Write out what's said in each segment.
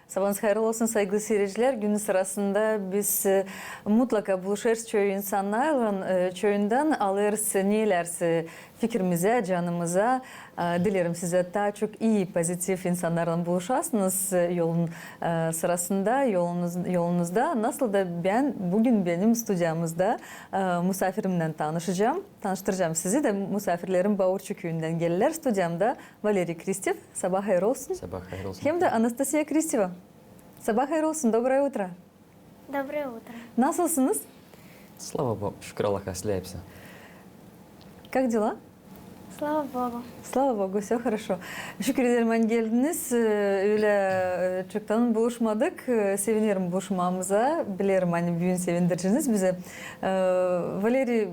Sabahınız hayırlı olsun saygılı seyirciler. Günün sırasında biz mutlaka buluşuruz çoğu insanlarla. Çoğundan alırız nelerse fikrimize, canımıza. Dilerim size daha çok iyi, pozitif insanlarla buluşasınız yolun sırasında, yolunuzda. Nasıl da ben bugün benim stüdyamızda misafirimle tanıştıracağım sizi de misafirlerim Bavurçu köyünden gelirler. Stüdyamda Valeri Kristev. Sabah hayır olsun. Sabah hayır olsun. Hem de Anastasiya Kristeva. Sabah hayır olsun. Доброе утро. Доброе утро. Nasılsınız? Слава Богу, şükür Allah'a sizlerse. Как дела? Слава Богу. Слава Богу, все хорошо. Şükür ederim hani geldiniz. Öyle çoktan buluşmadık. Sevinirim buluşmamıza. Bilirim hani büyün sevindiriciniz bize. Valeri,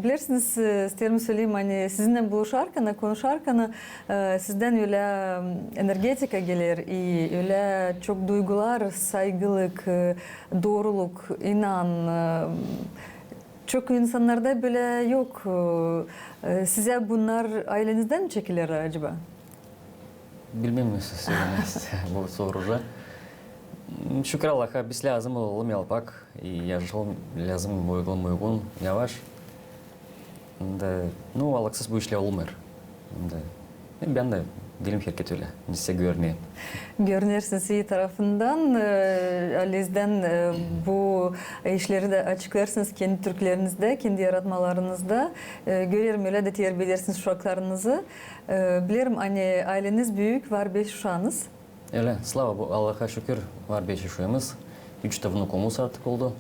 bilirsiniz isterim söyleyeyim hani sizinle buluşarken, konuşarken sizden öyle energetika gelir. Öyle çok duygular, saygılık, doğruluk, inan. Çok insanlarda böyle yok. Size bunlar ailenizden mi çekilir acaba? Bilmem nasıl söylemez bu soruda. Şükür Allah'a biz lazım olalım yalpak. Yaşam lazım uygun yavaş. Ну, Алексис bu işle olmur. Ben de dilim şirket öyle. Size görüneyim. Görünersiniz iyi tarafından. Aliz'den bu işleri de açıklarsınız kendi Türklerinizde, kendi yaratmalarınızda. Görüyorum öyle de terbiye edersiniz uşaklarınızı. Bilirim hani aileniz büyük, var 5 uşağınız. Öyle, slava Allah'a şükür var 5 uşağımız. 3 de vnukumuz artık oldu.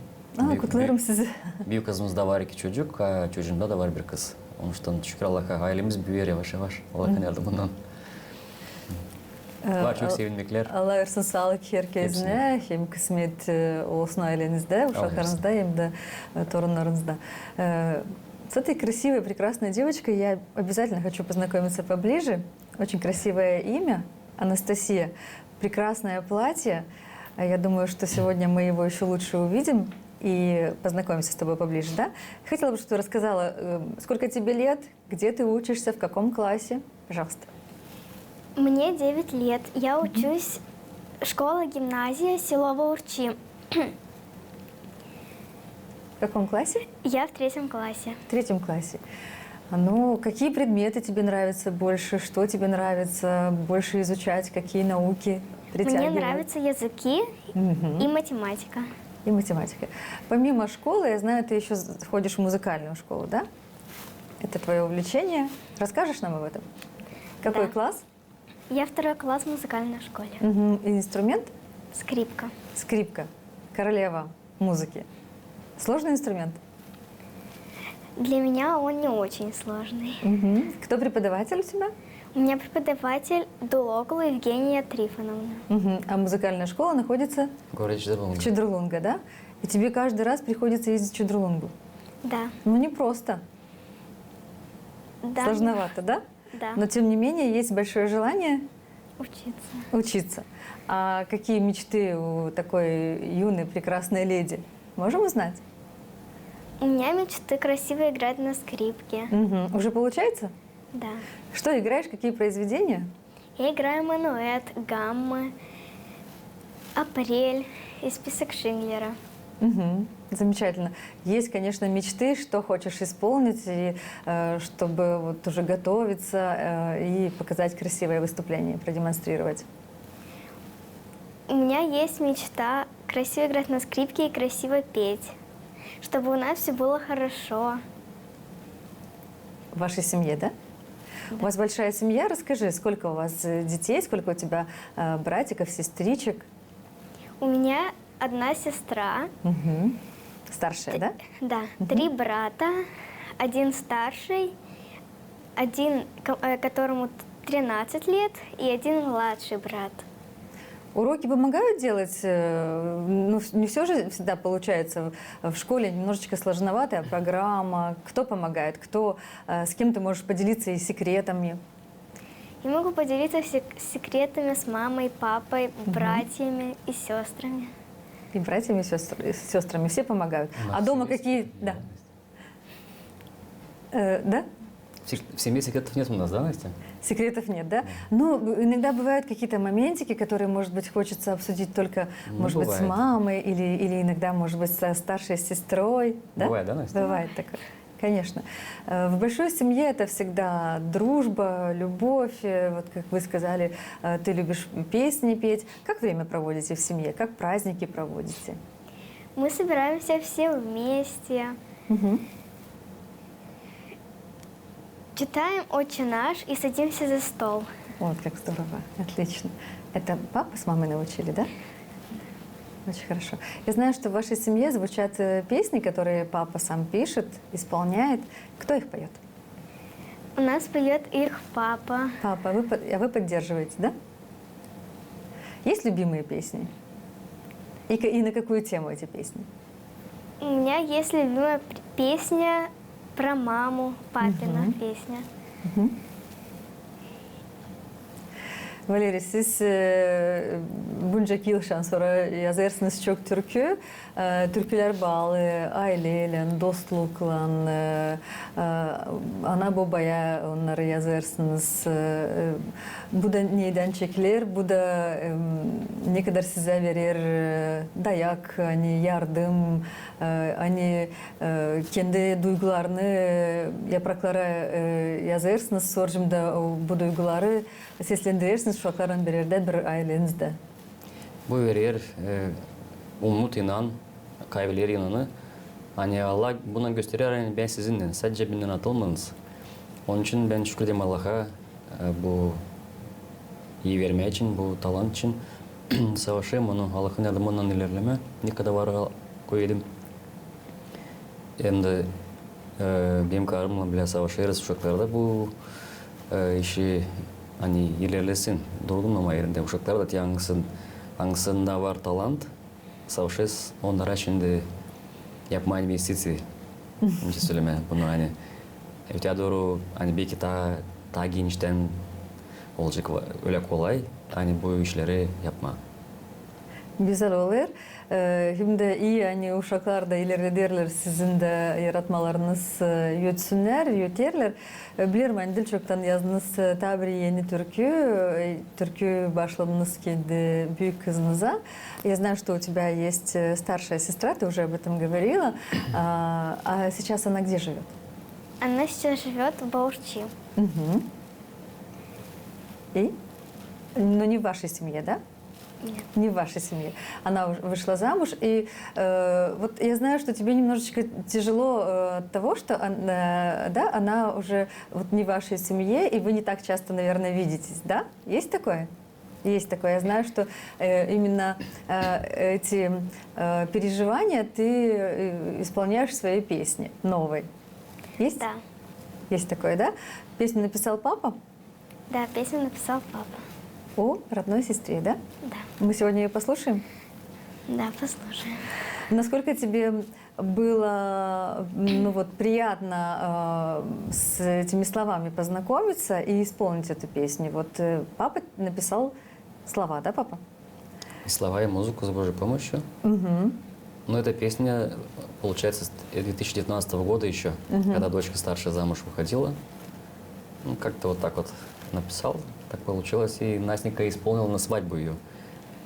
Kutlarım sizi. Büyük kızımızda var 2 çocuk, çocuğunda da var bir kız. Onun için şükür Allah'a ailemiz büyür yavaş yavaş. Allah'ın yardımından. Var çok sevinmekler. Allah versin sağlık herkesine. Hem kısmet olsun ailenizde, uşaklarınızda, hem de torunlarınızda. С этой красивой, прекрасной девочкой я обязательно хочу познакомиться поближе. Очень красивое имя, Анастасия. Прекрасное платье. Я думаю, что сегодня мы его еще лучше увидим и познакомимся с тобой поближе, да? Хотела бы, чтобы ты рассказала, сколько тебе лет, где ты учишься, в каком классе? Пожалуйста. Мне 9 лет. Я учусь школа-гимназия село Ваурчи. В каком классе? Я в 3 классе. В 3 классе. Ну, какие предметы тебе нравятся больше? Что тебе нравится больше изучать? Какие науки притягивают? Мне нравятся языки и математика. И математика. Помимо школы, я знаю, ты еще ходишь в музыкальную школу, да? Это твое увлечение. Расскажешь нам об этом? Какой Да. класс? Я 2 класс в музыкальной школе. И инструмент? Скрипка. Скрипка. Королева музыки. Сложный инструмент? Для меня он не очень сложный. Кто преподаватель у тебя? У меня преподаватель Дулоглу Евгения Трифоновна. А музыкальная школа находится Город Чедрлунга. в Чедрлунга, да? И тебе каждый раз приходится ездить в Чедрлунгу. Да. Ну, не просто. Да. Сложновато, да? Да. Но, тем не менее, есть большое желание Учиться. учиться. А какие мечты у такой юной, прекрасной леди? Можем узнать? У меня мечты красиво играть на скрипке. Уже получается? Да. Что играешь? Какие произведения? Я играю мануэт, гаммы, апрель и список Шиндлера. Замечательно. Есть, конечно, мечты, что хочешь исполнить, и чтобы вот уже готовиться и показать красивое выступление, продемонстрировать. У меня есть мечта красиво играть на скрипке и красиво петь, чтобы у нас все было хорошо. В вашей семье, да? У вас большая семья. Расскажи, сколько у вас детей, сколько у тебя братиков, сестричек? У меня 1 сестра. Старшая, да? Да. 3 брата, 1 старший, 1, которому 13 лет, и 1 младший брат. Уроки помогают делать? Ну, не все же всегда получается в школе, немножечко сложноватая программа. Кто помогает? Кто, с кем ты можешь поделиться и секретами? Я могу поделиться секретами с мамой, папой, братьями и сестрами. И братьями, и сестрами все помогают. А дома какие... Да. Да? В семье секретов нет у нас, да, Настя? Секретов нет, да? Ну, иногда бывают какие-то моментики, которые, может быть, хочется обсудить только, Ну, может быть, с бывает. мамой или иногда, может быть, со старшей сестрой. Да? Бывает, да, Настя? Бывает такое. Конечно. В большой семье это всегда дружба, любовь. Вот как вы сказали, ты любишь песни петь. Как время проводите в семье? Как праздники проводите? Мы собираемся все вместе, Мгм. читаем «Отче наш» и садимся за стол. Вот как здорово, отлично. Это папа с мамой научили, да? Очень хорошо. Я знаю, что в вашей семье звучат песни, которые папа сам пишет, исполняет. Кто их поет? У нас поет их папа. Папа, а вы поддерживаете, да? Есть любимые песни? И на какую тему эти песни? У меня есть любимая песня про маму, папина песня. Valeri, siz buncaki yıldan sonra yazarsınız çok türkü. Türküler bağlı aileyle, dostlukla, ana babaya onları yazarsınız. Bu da neyden çekilir? Bu da ne kadar size verir dayak, hani yardım, hani kendi duygularını yapraklara yazarsınız. Sonucunda bu duyguları seslendirirsiniz uşakların bir yerde, bir ailenizde. Bu verir umut inan, kaybeder inanı. Hani Allah buna gösterir, yani ben sizinle, sadece benden atılmanız. Onun için ben şükredeyim Allah'a bu iyi verme için, bu talant için. Savaşayım onu, Allah'ın yardımından ilerleme. Ne kadar var koydum. Şimdi benim karımla bile savaşıyoruz uşaklarda. Bu işi hani ilerlesin. Durdum ama yerinde uşaklar da hangisinde var talant. Savaşıyoruz. Onlara şimdi yapma investisi. Önce söyleme bunu hani. Öteye doğru hani belki daha genişten olacak öyle kolay. Hani bu işleri yapma. Güzel olur. Şimdi iyi hani uşaklar da ilerlederler, sizin de yaratmalarınız yöterler. Bilirim hani Dilçok'tan yazdınız tabiri yeni türkü başladınız kendi büyük kızınıza. Я знаю, что у тебя есть старшая сестра, ты уже об этом говорила. А сейчас она где живет? Она сейчас живет в Баушчи. Угу. И? Но не в вашей семье, да? Нет. Не в вашей семье. Она вышла замуж, и вот я знаю, что тебе немножечко тяжело от того, что она уже вот не в вашей семье, и вы не так часто, наверное, видитесь, да? Есть такое? Есть такое. Я знаю, что именно эти переживания ты исполняешь в своей песне новой. Есть? Да. Есть такое, да? Песню написал папа? Да, песню написал папа. О родной сестре, да? Да. Мы сегодня ее послушаем? Да, послушаем. Насколько тебе было приятно с этими словами познакомиться и исполнить эту песню? Вот папа написал слова, да, папа? И слова, и музыку с Божьей помощью. Угу. Но эта песня, получается, с 2019 года еще, когда дочка старшая замуж выходила. Ну, как-то вот так вот написал, так получилось. И Настенька исполнила на свадьбу ее.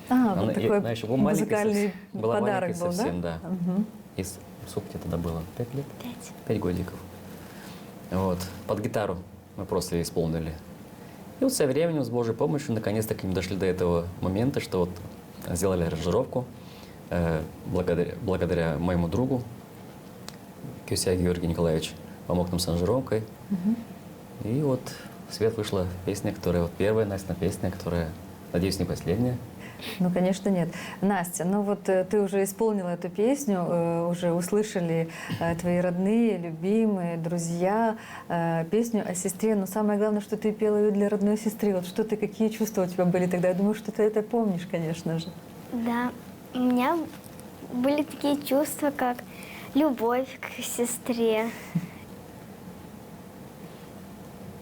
Вот такой она еще была маленькая музыкальный была подарок маленькая был, совсем, да? да. Мгм. И сколько тебе тогда было? 5 лет? 5. 5 годиков. Вот. Под гитару мы просто исполнили. И вот со временем, с Божьей помощью, наконец-таки мы дошли до этого момента, что вот сделали аранжировку благодаря моему другу, Кюся Георгий Николаевич, помог нам с аранжировкой. И вот в свет вышла песня, которая вот первая, Настя, песня, которая, надеюсь, не последняя. Ну, конечно, нет. Настя, ну вот ты уже исполнила эту песню, уже услышали твои родные, любимые, друзья песню о сестре. Но самое главное, что ты пела ее для родной сестры. Вот что ты, какие чувства у тебя были тогда? Я думаю, что ты это помнишь, конечно же. Да, у меня были такие чувства, как любовь к сестре.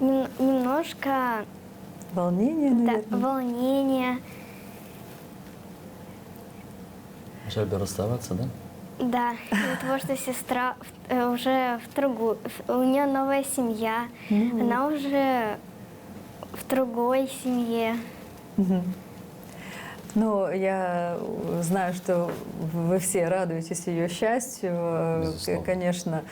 Немножко Волнение, наверное. волнение. Жаль бы расставаться, да? Да, из-за того, что сестра уже у нее новая семья, она уже в другой семье. Но я знаю, что вы все радуетесь ее счастью. Безусловно. Конечно,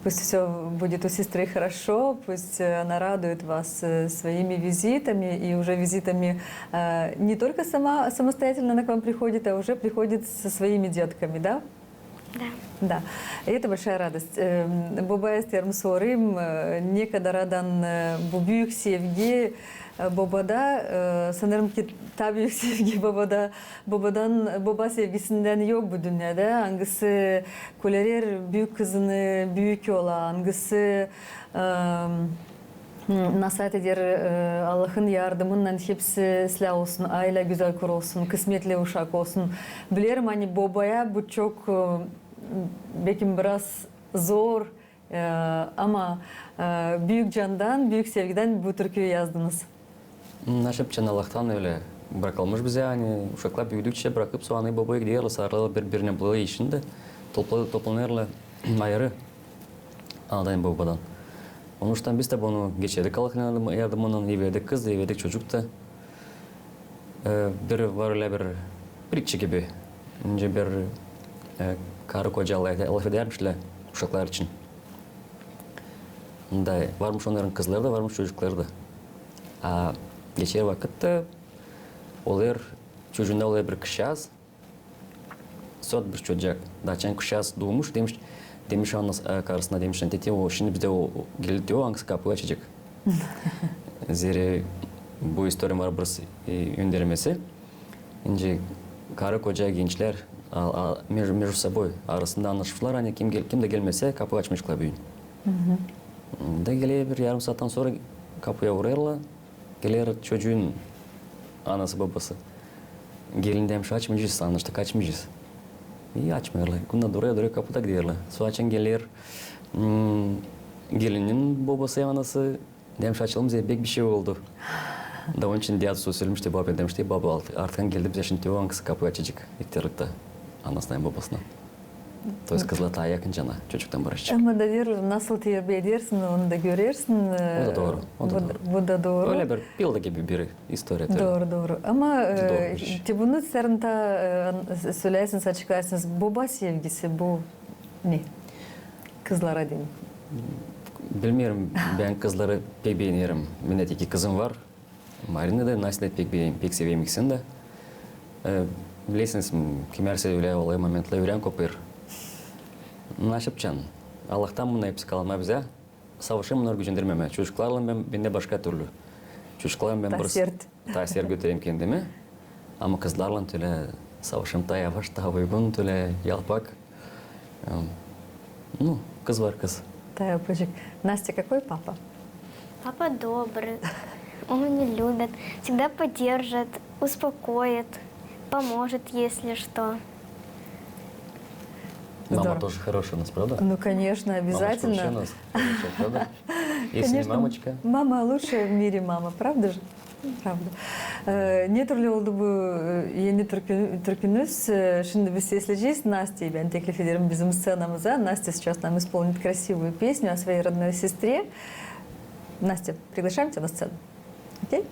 пусть все будет у сестры хорошо, пусть она радует вас своими визитами и уже визитами не только самостоятельно она к вам приходит, а уже приходит со своими детками, да? Да. Да, и это большая радость. Боба Эстерм Сорим, некогда радан Бубюк Севги, Бобада, sanırım ki tabii büyük sevgi baba sevgisinden yok bu dünyada. Hangisi kolerer büyük kızını büyük yola, hangisi nasihat eder Allah'ın yardımından hepsi silah olsun, aile güzel kurulsun, kısmetli uşak olsun. Bilirim hani babaya bu çok belki biraz zor ama büyük candan, büyük sevgiden bu türküyü yazdınız. Нашепчан Аллахтан öyle bırakalmış bize hani uşaklar büyüdükçe bırakıp soğanı babaya gidiyorlar sarılar birbirine buluyor işinde toplanırlar ayrı anadan babadan. Onun için biz de bunu geçirdik Allah'ın yardımından iyi verdik kız da iyi verdik çocuk da bir var öyle bir prikçe gibi önce bir karı koca Allah edermişler uşaklar için. Da varmış onların kızları da varmış çocukları da. Geçer vakitte olur çocuğunda oluyor bir kışaz sot bir çocuk daçan kışaz doğmuş demiş anası karısına demiş tete o şimdi bizde o geldi diyor hangisi kapıyı açacak. Zira bu istoryam var burası göndermesi. İnce karı koca gençler между собой arasında anlaşmışlar hani kim de gelmese kapıyı açmışlar büyün. Da geliyor bir yarım saatten sonra kapıya uğrayırlar. Gelir çocuğun anası babası. Gelin demiş açmayacağız, anlaştık açmayacağız. İyi açmıyorlar. Bundan doğruya kapıda gidiyorlar. Su açan gelir. Gelinin babası anası demiş açalım bize pek bir şey oldu. Da onun için diyat su söylemişti baba demişti baba artık geldi bize şimdi diyor hangisi kapıyı açacak ittirikte anasından babasına. То есть kızla daha yakın cana çocuktan barışacak. Ama da diyor nasıl terbiye edersin onu da görürsün. O da doğru. Bu da doğru. Öyle bir bildi gibi bir istorya. Doğru. Ama Doğru bir şey. bunu sen de söylersiniz, açıklarsınız. Baba sevgisi bu ne? Kızlara diyeyim. Bilmiyorum, ben kızları pek beğeniyorum. Benim iki kızım var. Marina da Nasıl pek seveyim ikisini de. Bilirsiniz, kimerse öyle olay momentler öğren kopar. Naşıpçan. Allah'tan bunun hepsi kalma bize. Savaşım bunları gücendirmeme. Çocuklarla ben de başka türlü. Çocuklarla ben tasir götüreyim kendimi. Ama kızlarla öyle savaşım daha yavaş, daha uygun, öyle yalpak. Kız var kız. Да, yapacak. Настя, какой папа? Папа добрый, он меня любит, всегда поддержит, успокоит, поможет, если что. Мама Здорово. тоже хорошая у нас, правда? Ну, конечно, Мамочка вообще у обязательно. нас хорошая, правда? Если не мамочка. Мама лучшая в мире мама, правда же? Правда. Ne türlü oldu bu yeni türkünüz? Şimdi biz sesleneceğiz. Настя, ben teklif ederim bizim сценамыза. Настя сейчас нам исполнит красивую песню о своей родной сестре. Настя, приглашаем тебя на сцену. Окей?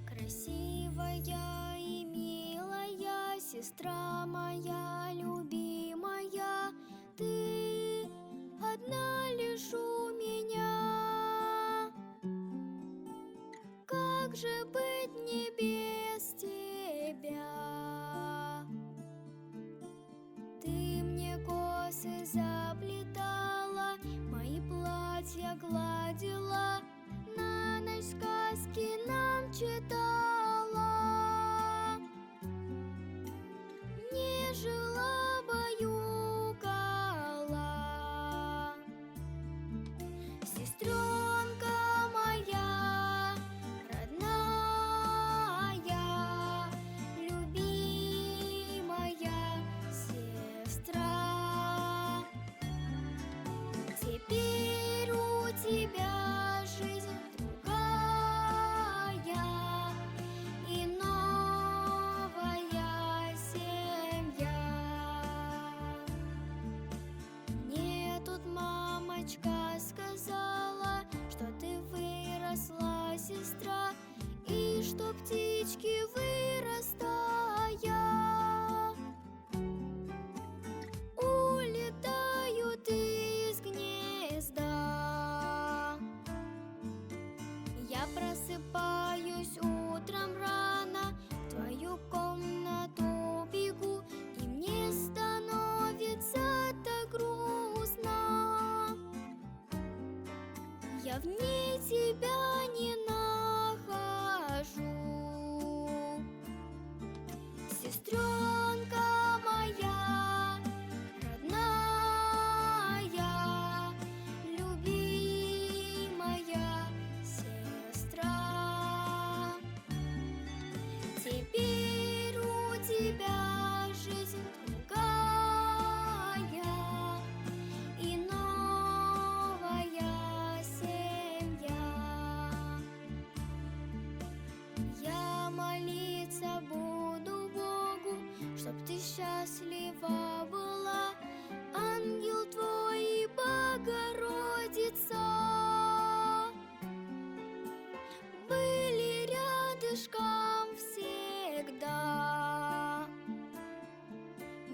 Красивая и милая сестра моя любимая, ты одна лишь у меня. Как же быть мне без тебя? Ты мне косы заплетала, мои платья гладила, на ночь сказки нам читала. Не жила бою я в ней тебя не нахожу. Сестренка моя, родная, любимая сестра. Теперь у тебя жизнь другая и новая семья. Я молиться буду Богу, чтоб ты счастлива была, ангел твой и Богородица были рядышком всегда.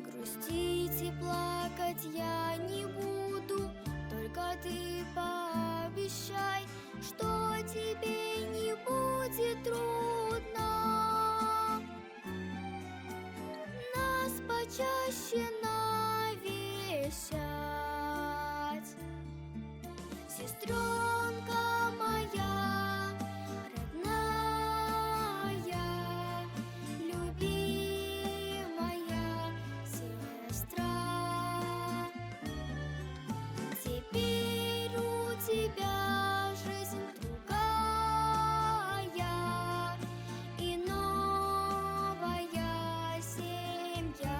Грустить и плакать я не буду, только ты пообещай, что тебе не будет трудно. Нас почаще навещать. Сестренка моя, родная, любимая сестра. Теперь у тебя жизнь другая и новая семья.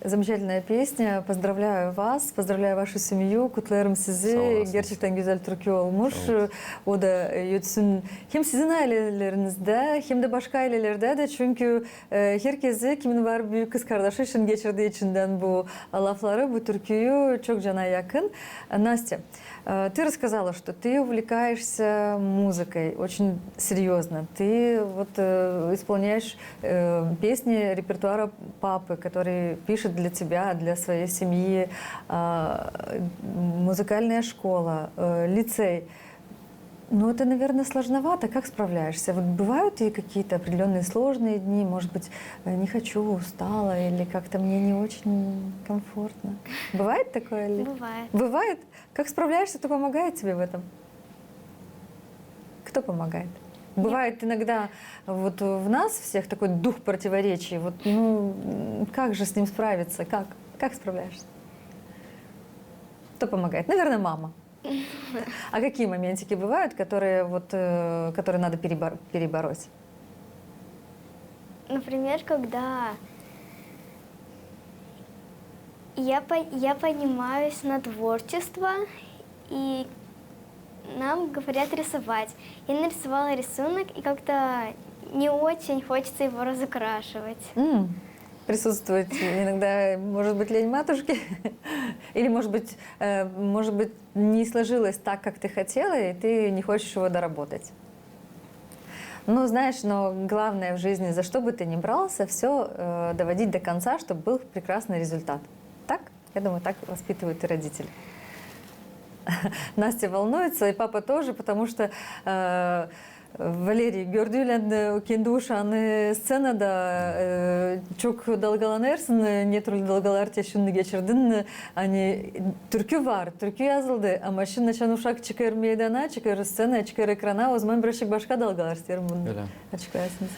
Замечательная песня. Поздравляю вас, поздравляю вашу семью. Кутларым Sağ sizi. olasınız. Gerçekten güzel türkü olmuş. Sağ O da yötsün hem sizin ailelerinizde hem de başka ailelerde de, çünkü herkesi, kimin var büyük kız kardeşi için geçirdiği içinden bu lafları, bu türküyü çok cana yakın. Настя, ты рассказала, что ты увлекаешься музыкой очень серьезно. Ты вот исполняешь песни репертуара папы, который пишет для тебя, для своей семьи, музыкальная школа, лицей. Ну, это, наверное, сложновато. Как справляешься? Вот бывают и какие-то определенные сложные дни? Может быть, не хочу, устала, или как-то мне не очень комфортно? Бывает такое? Или? Бывает. Бывает? Как справляешься? Кто помогает тебе в этом? Кто помогает? Бывает иногда вот в нас всех такой дух противоречий. Вот, ну, как же с ним справиться? Как справляешься? Кто помогает? Наверное, мама. А какие моментики бывают, которые надо перебороть? Например, когда я поднимаюсь на творчество, и нам говорят рисовать. Я нарисовала рисунок, и как-то не очень хочется его разукрашивать. Присутствует иногда, может быть, лень матушки, или, может быть, не сложилось так, как ты хотела, и ты не хочешь его доработать. Ну, знаешь, но главное в жизни, за что бы ты ни брался, все доводить до конца, чтобы был прекрасный результат. Так? Я думаю, так воспитывают и родители. Настя волнуется, и папа тоже, потому что Валерий gördüğüyle kendi uşağını scenada çok dalgalanırsın, ne türlü dalgalar yaşını geçirdin. Hani türkü var, türkü yazıldı ama şimdi açan uşak çıkar meydana, çıkar scenaya, çıkar ekrana, o zaman birazcık başka dalgalar isterim bunu. Öyle. Açıklayasınız.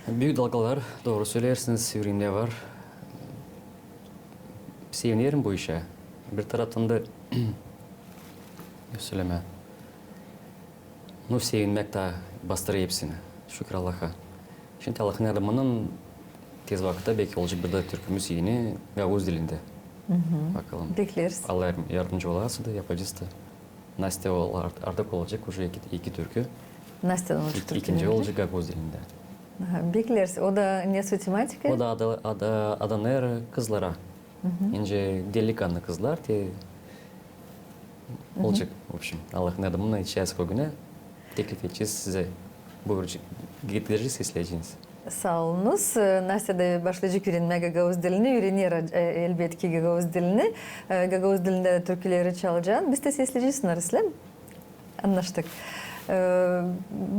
Büyük dalgalar, doğru söylersiniz, yüreğimde var. Sevinirim bu işe. Bir taraftan da söyleme. Ну, sevinmek de bastırıyor hepsini. Şükür Allah'a. Şimdi Allah'ın yardımının tez vakitte belki olacak bir de türkümüz yeni Gagavuz dilinde. Bakalım. Bekleriz. Allah yardımcı olası da yapacağız da. Настя artık olacak уже iki türkü. Настя'dan olacak türkü. İkinci olacak Gagavuz dilinde. Bekleriz. O da ne tematika? O da adanır kızlara. İnce delikanlı kızlar diye olacak. В общем, Allah'ın yardımıyla içeceğiz o güne. Teklif edeceğiz size. Buyuracak. Getireceğiz, izleyeceğiz. Sağ olunuz. Настя da başlayacak öğrenmeye Gagavuz dilini. Öğrenir elbette Gagavuz dilini. Gagavuz dilinde türküleri çalacağız. Biz de izleyeceğiz, Naris'le. Anlaştık.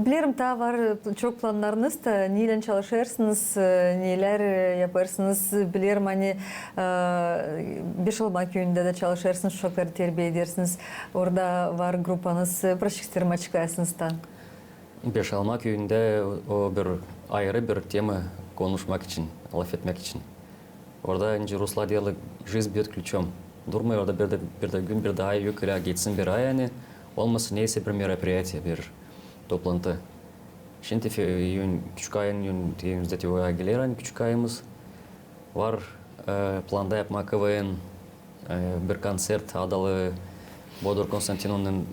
Bilirim ta var çok planlarınız da neyle çalışırsınız, neler yaparsınız. Bilirim hani Beşalma köyünde de çalışırsınız, çocukları terbiye edersiniz. Orada var gruppanız, projektlerimi açıklarsınız da. Beşalma köyünde o bir ayrı bir tema konuşmak için, laf etmek için. Orada ince Ruslar diyorlar, жизнь biyot ключом. Durmuyor orada bir de gün bir de ay yok ile geçsin bir ay yani. Olmasın neyse bir merapриятие, bir toplantı. Şimdi küçük ayın yönettiğimizde teoya gelir hani küçük ayımız var planda yapmak KVN bir konsert adalı Bodur Konstantinov'un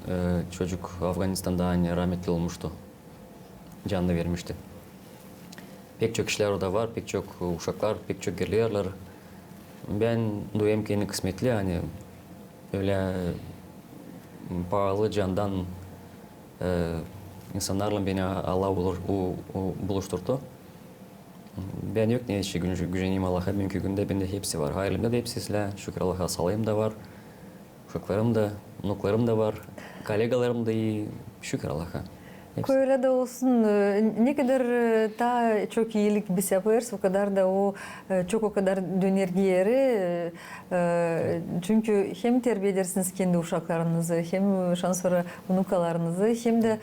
çocuk Afganistan'da hani rahmetli olmuştu. Canını vermişti. Pek çok kişiler orada var, pek çok uşaklar, pek çok gelirler. Ben duyayım ki kısmetli hani öyle pahalı candan insanlarla beni Allah buluşturdu. Ben yok ne işi güceneyim Allah'a mümkün günde bende hepsi var. Hayırlımda da hepsiyle şükür Allah'a salayım da var. Uşaklarım da, nuklarım da var. Kolegalarım da iyi. Şükür Allah'a. Öyle de olsun. Ne kadar daha çok iyilik biz yaparız, o kadar da o kadar döner geri. Çünkü hem terbiye edersiniz kendi uşaklarınızı, hem şans sonra unukalarınızı, hem de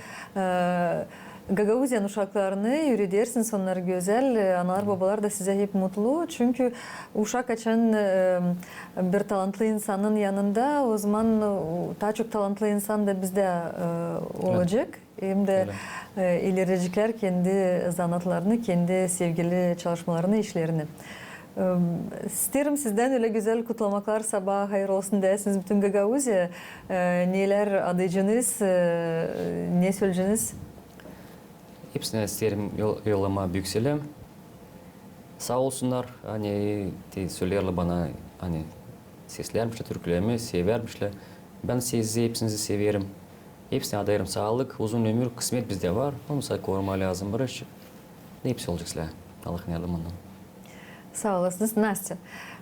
Gagauzyan uşaklarını yürüdersiniz, onlar güzel. Analar babalar da size hep mutlu. Çünkü uşak açan bir talantlı insanın yanında o zaman daha çok talantlı insan da bizde olacak. Hem de ilericiler kendi zanatlarını, kendi sevgili çalışmalarını, işlerini. İsterim sizden öyle güzel kutlamaklar, sabah hayır olsun dersiniz bütün Gagauzya. Neler adayacağınız, ne söyleyeceğiniz? Hepsine isterim yollama büyük selam. Sağ olsunlar. Hani söylerler bana hani seslermişler, türkülerimi severmişler. Ben sizi hepsinizi severim. Hepsine adayırım sağlık, uzun ömür, kısmet bizde var. Onu koruma lazım barış. Hepsi olacak sizler. Allah'ın yardımından. Сау вас, Настя.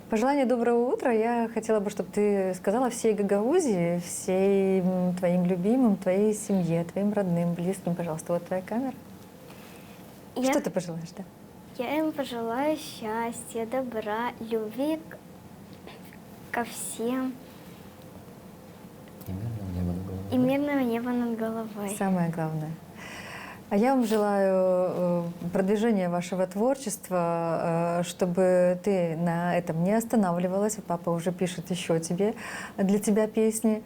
Пожелание доброго утра. Я хотела бы, чтобы ты сказала всей Гагаузии, всем твоим любимым, твоей семье, твоим родным, близким, пожалуйста. Вот твоя камера. Что ты пожелаешь, да? Я им пожелаю счастья, добра, любви ко всем и мирного неба над головой. Самое главное. А я вам желаю продвижения вашего творчества, чтобы ты на этом не останавливалась. Папа уже пишет еще тебе, для тебя песни,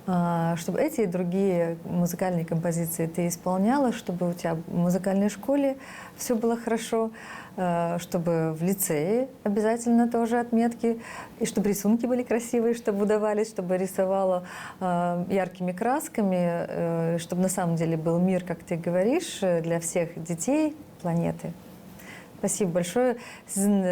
чтобы эти и другие музыкальные композиции ты исполняла, чтобы у тебя в музыкальной школе все было хорошо, чтобы в лицее обязательно тоже отметки, и чтобы рисунки были красивые, чтобы удавались, чтобы рисовала яркими красками, чтобы на самом деле был мир, как ты говоришь, для всех детей планеты. Спасибо большое. Sizin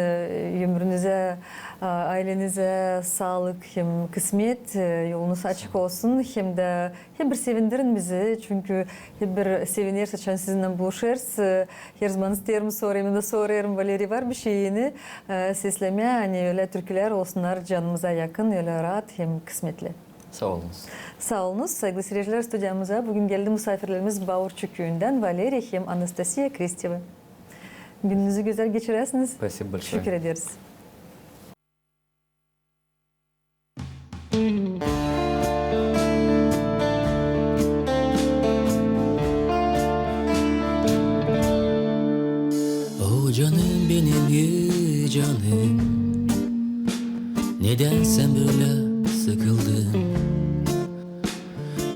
ömrünüze, ailenize sağlık, hem kısmet, yolunuz açık olsun, hem de bir sevindirin bizi. Çünkü bir sevinir, açan sizinle buluşuruz. Her zaman isterim, sorarım, Valeri var bir şeyini sesleme, hani öyle türküler olsunlar canımıza yakın, öyle rahat hem kısmetli. Sağ olunuz. Sağ olunuz. Saygılı seyirciler, stüdyomuza bugün geldi misafirlerimiz Bağırçı köyünden Valeri hem Anastasiya Kristeva. Gününüzü güzel geçiresiniz. Спасибо большое. Şükür ederiz. O canım benim iyi canım, neden sen böyle sıkıldın?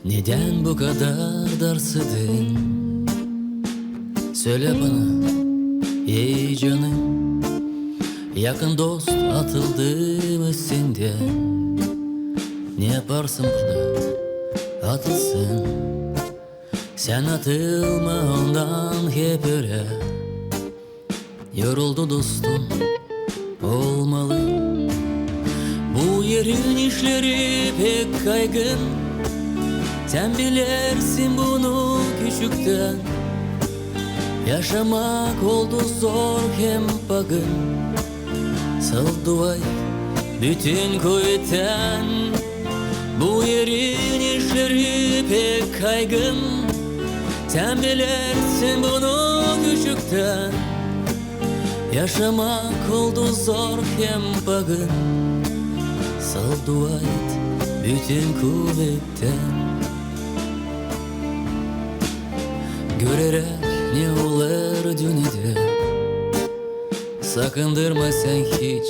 Neden bu kadar darsıdın? Söyle bana ey canım, yakın dost atıldı mı senden? Ne yaparsın burada atılsın? Sen atılma ondan hep öyle. Yoruldu dostum olmalı. Bu yerin işleri pek kaygın, sen bilirsin bunu küçükten. Yaşamak oldu zor hem bagın. Saldıvay bütün kuvvetten. Bu yerin işleri pek kaygın, Sen bilirsin bunu küçükten. Yaşamak oldu zor hem bugün. Sal dua et bütün kuvvetten. Görerek ne olur dünyada, sakındırma sen hiç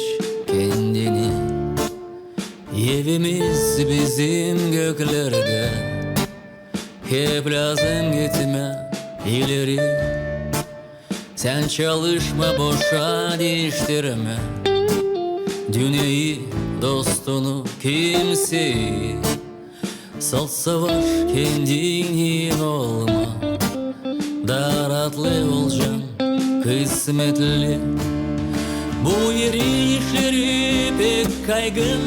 kendini. Evimiz bizim göklerde, hep lazım gitme ileri. Sen çalışma boşa değiştirme dünyayı, dostunu, kimseyi. Sal savaş kendin olma, daratlı olacaksın kısmetli. Bu yerin işleri pek kaygın,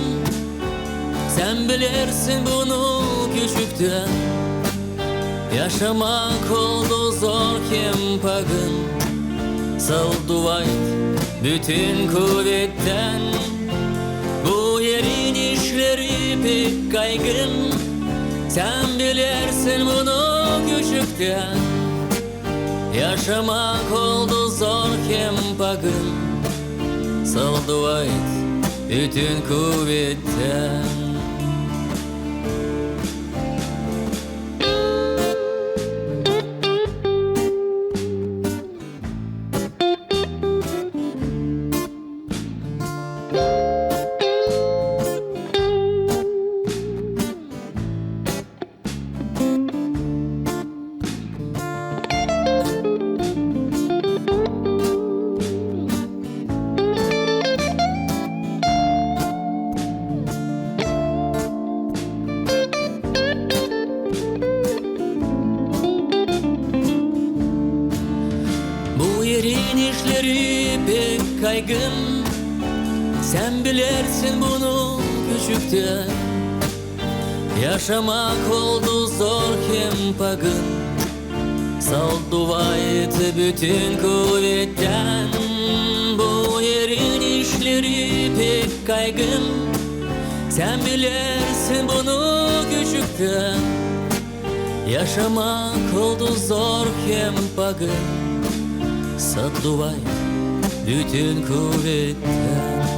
sen bilirsin bunu küçükten. Yaşamak oldu zor kim pagın. Sal dua et bütün kuvvetten. Bu yerin işleri pek kaygın, sen bilirsin bunu küçükten. Yaşamak oldu zor kim pagın. Sal dua et bütün kuvvetten. Bu yerin işleri pek kaygın, sen bilirsin bunu küçükten. Yaşamak oldu zor kim pagın. Sal dua et bütün kuvvetten. Bu yerin işleri pek kaygın, sen bilirsin bunu küçükten. Yaşamak oldu zor kim pagın. Sal dua et bütün kuvvetten.